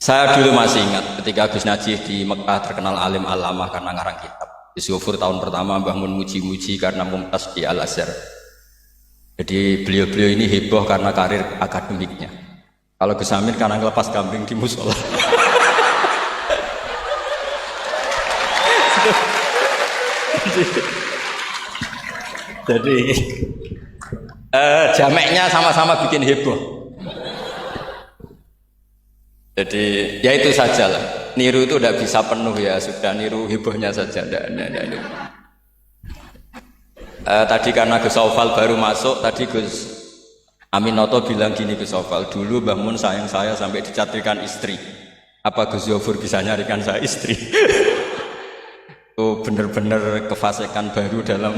Saya dulu masih ingat ketika Gus Najih di Mekah terkenal alim alamah karena ngarang kitab. Gus Yofur tahun pertama Mbah Mun muji-muji karena mumtaz di Al-Azhar. Jadi beliau-beliau ini heboh karena karir akademiknya. Kalau Gus Amin karena ngelepas kambing di musola. Jadi jameknya sama-sama bikin heboh. Jadi ya itu saja lah. Niru itu tidak bisa penuh ya, sudah niru hebohnya saja. Tadi karena Gus Aufal baru masuk, tadi Gus Aminoto bilang gini Gus Aufal, dulu Mbah Mun sayang saya sampai dicatrikan istri. Apa Gus Yofur bisa nyarikan saya istri? Oh bener-bener kefasikan baru dalam.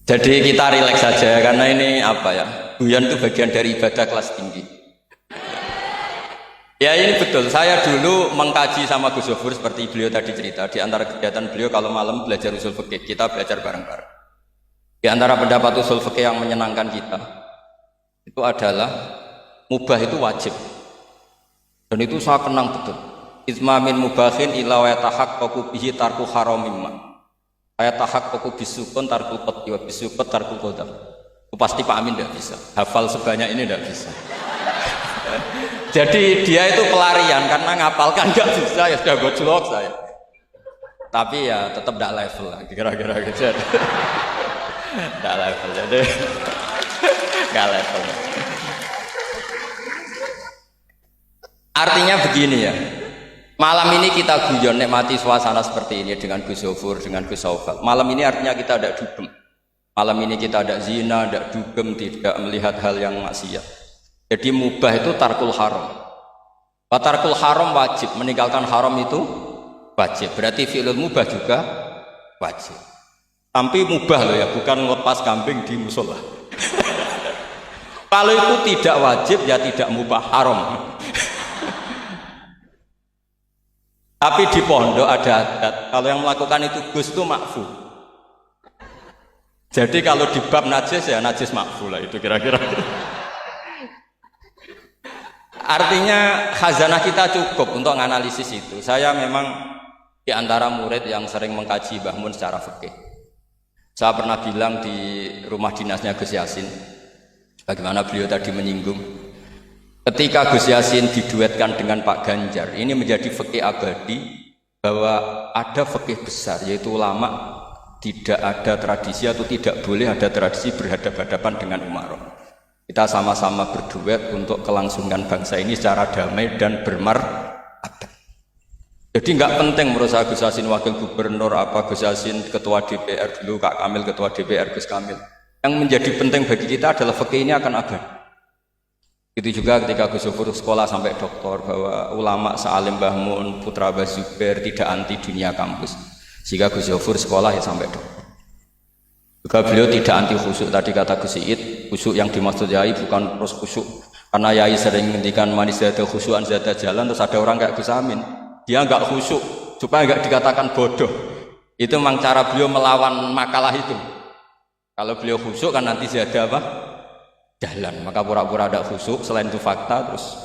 Jadi kita rileks saja karena ini apa ya, guyon itu bagian dari ibadah kelas tinggi. Ya ini betul, saya dulu mengkaji sama Gus Yofur seperti beliau tadi cerita. Di antara kegiatan beliau kalau malam belajar usul fikih, kita belajar bareng-bareng. Di antara pendapat usul fikih yang menyenangkan kita itu adalah mubah itu wajib. Dan itu saya kenang betul. Isma min mubahin ila wa yatahaqqaqu bihi tarku haramimma. Ayat tahaqqaqu bisukun tarkul qadhi wa bisukut tarkul qadam. Pasti Pak Amin tidak bisa. Hafal sebanyak ini tidak bisa. Jadi dia itu pelarian karena ngapalkan nggak bisa, ya sudah gojlok saya. Tapi ya tetap tidak level lah, kira-kira gitu. Tidak level, jadi nggak level. Artinya begini ya. Malam ini kita guyon nikmati suasana seperti ini dengan Gus Yofur, dengan Gus Aufal. Malam ini artinya kita ada dugem. Malam ini kita ada zina, ada dugem, tidak melihat hal yang maksiat. Jadi mubah itu tarkul haram. Tarkul haram wajib, meninggalkan haram itu wajib. Berarti fi'lul mubah juga wajib. Tapi mubah loh ya, bukan lepas kambing di musola. Kalau itu tidak wajib ya tidak mubah, haram. Tapi di pondok ada adat, kalau yang melakukan itu Gus itu makfu. Jadi kalau di bab najis ya najis makfu lah, itu kira-kira. Artinya khazanah kita cukup untuk menganalisis itu. Saya memang di antara murid yang sering mengkaji Mbah Mun secara fikih. Saya pernah bilang di rumah dinasnya Gus Yasin, bagaimana beliau tadi menyinggung. Ketika Gus Yasin diduetkan dengan Pak Ganjar, ini menjadi fikih abadi bahwa ada fikih besar, yaitu ulama tidak ada tradisi atau tidak boleh ada tradisi berhadapan-hadapan dengan umarok. Kita sama-sama berduet untuk kelangsungan bangsa ini secara damai dan bermartabat. Jadi nggak penting menurut saya Gus Yasin wakil gubernur, apa Gus Yasin ketua DPR dulu, Kak Kamil ketua DPR, Gus Kamil. Yang menjadi penting bagi kita adalah fikih ini akan abadi. Itu juga ketika Gus Yofur sekolah sampai doktor, bahwa ulama sealim Mbah Mun, putra Mbah Zubair tidak anti dunia kampus. Sehingga Gus Yofur sekolah ya sampai doktor. Juga beliau tidak anti khusyuk, tadi kata Gus Iid, khusyuk yang dimaksud Yai bukan terus khusyuk. Karena Yai sering menghentikan manis zada khusyuan zada jalan, terus ada orang kayak Gus Amin, dia enggak khusyuk supaya enggak dikatakan bodoh. Itu memang cara beliau melawan makalah itu. Kalau beliau khusyuk kan nanti zada apa? Jalan, maka pura-pura ada khusyuk, selain itu fakta terus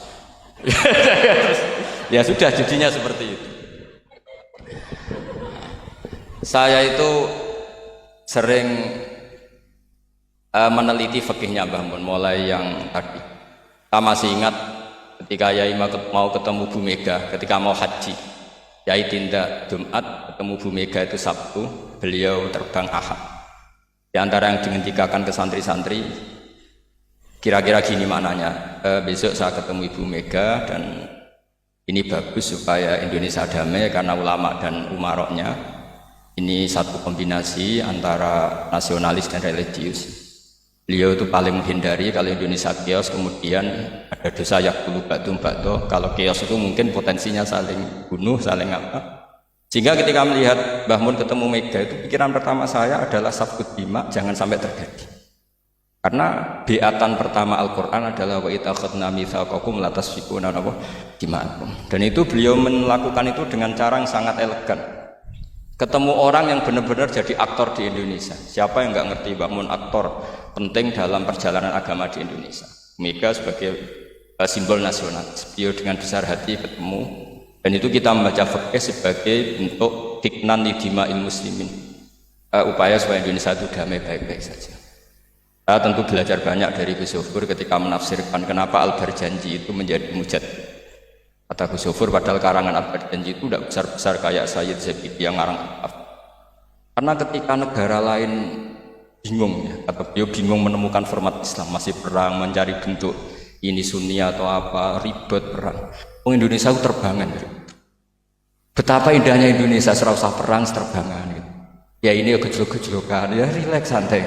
ya sudah jadinya seperti itu. Saya itu sering meneliti fikihnya Mbah Mun, mulai yang tadi. Saya masih ingat ketika Yai mau ketemu Bu Mega, ketika mau haji, Yai tindak Jumat, ketemu Bu Mega itu Sabtu, beliau terbang Ahad. Di antara yang dihentikan ke santri-santri, kira-kira gini maknanya, besok saya ketemu Ibu Mega dan ini bagus supaya Indonesia damai karena ulama dan umaroknya ini satu kombinasi antara nasionalis dan religius. Beliau itu paling menghindari kalau Indonesia chaos, kemudian ada dosa yakulu batum bakto. Kalau chaos itu mungkin potensinya saling bunuh, saling apa. Sehingga ketika melihat Mbah Mun ketemu Mega itu pikiran pertama saya adalah sabut bima, jangan sampai terjadi. Karena biatan pertama Al-Quran adalah wa itakhadna mitsaqakum la tasfikuna dima'akum. Dan itu beliau melakukan itu dengan cara yang sangat elegan. Ketemu orang yang benar-benar jadi aktor di Indonesia. Siapa yang nggak ngerti Mbah Mun aktor penting dalam perjalanan agama di Indonesia. Mega sebagai simbol nasional. Beliau dengan besar hati ketemu, dan itu kita membaca fikih sebagai bentuk hiknan lidima'il muslimin, upaya supaya Indonesia itu damai baik-baik saja. Saya tentu belajar banyak dari Gus Zofur ketika menafsirkan kenapa Al-Barjanji itu menjadi mujad. Kata Gus Zofur, padahal karangan Al-Barjanji itu tidak besar-besar kayak Sayyid Zabidi yang ngarang. Karena ketika negara lain bingung, ya, kata beliau bingung menemukan format Islam, masih perang, mencari bentuk ini Sunni atau apa, ribet perang. Indonesia itu terbangan. Betapa indahnya Indonesia, serasa perang, terbangan. Gitu. Ya ini gejolak-gejolokan, ya rileks santai.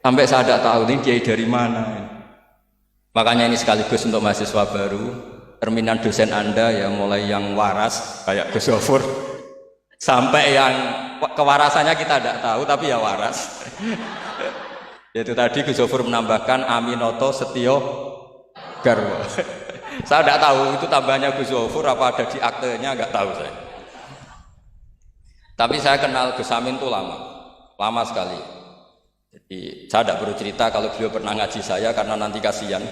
Sampai saya tidak tahu ini kiai dari mana. Makanya ini sekaligus untuk mahasiswa baru, terminan dosen Anda ya, mulai yang waras kayak Gus Zofur sampai yang kewarasannya kita tidak tahu tapi ya waras. Itu tadi Gus Zofur menambahkan Aminoto Setio Garwo. Saya tidak tahu itu tambahnya Gus Zofur apa ada di aktenya, nggak tahu saya. Tapi saya kenal Gus Amin itu lama sekali. Jadi saya tidak perlu cerita kalau beliau pernah ngaji saya karena nanti kasihan.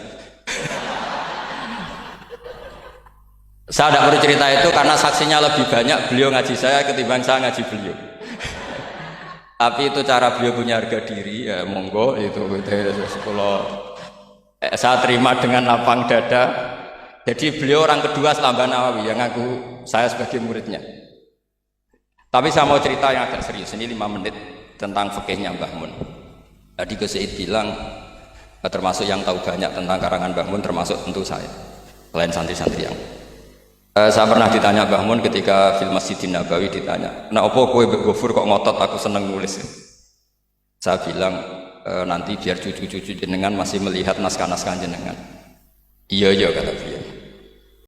Saya tidak perlu cerita itu karena saksinya lebih banyak beliau ngaji saya ketimbang saya ngaji beliau. Tapi itu cara beliau punya harga diri, ya monggo itu kalau saya terima dengan lapang dada. Jadi beliau orang kedua setelah Mbah Nawawi yang ngaku saya sebagai muridnya. Tapi saya mau cerita yang agak serius, ini 5 menit tentang fikihnya Mbah Mun. Tadi Gus Said bilang termasuk yang tahu banyak tentang karangan Mbah Mun termasuk tentu saya, selain santri-santri yang saya pernah ditanya Mbah Mun ketika film Masjidin Nabawi, ditanya, nah apa kowe Mbah Gofur kok ngotot aku seneng nulis. Saya bilang nanti biar cucu-cucu jenengan masih melihat naskah-naskah jenengan. Iya kata beliau.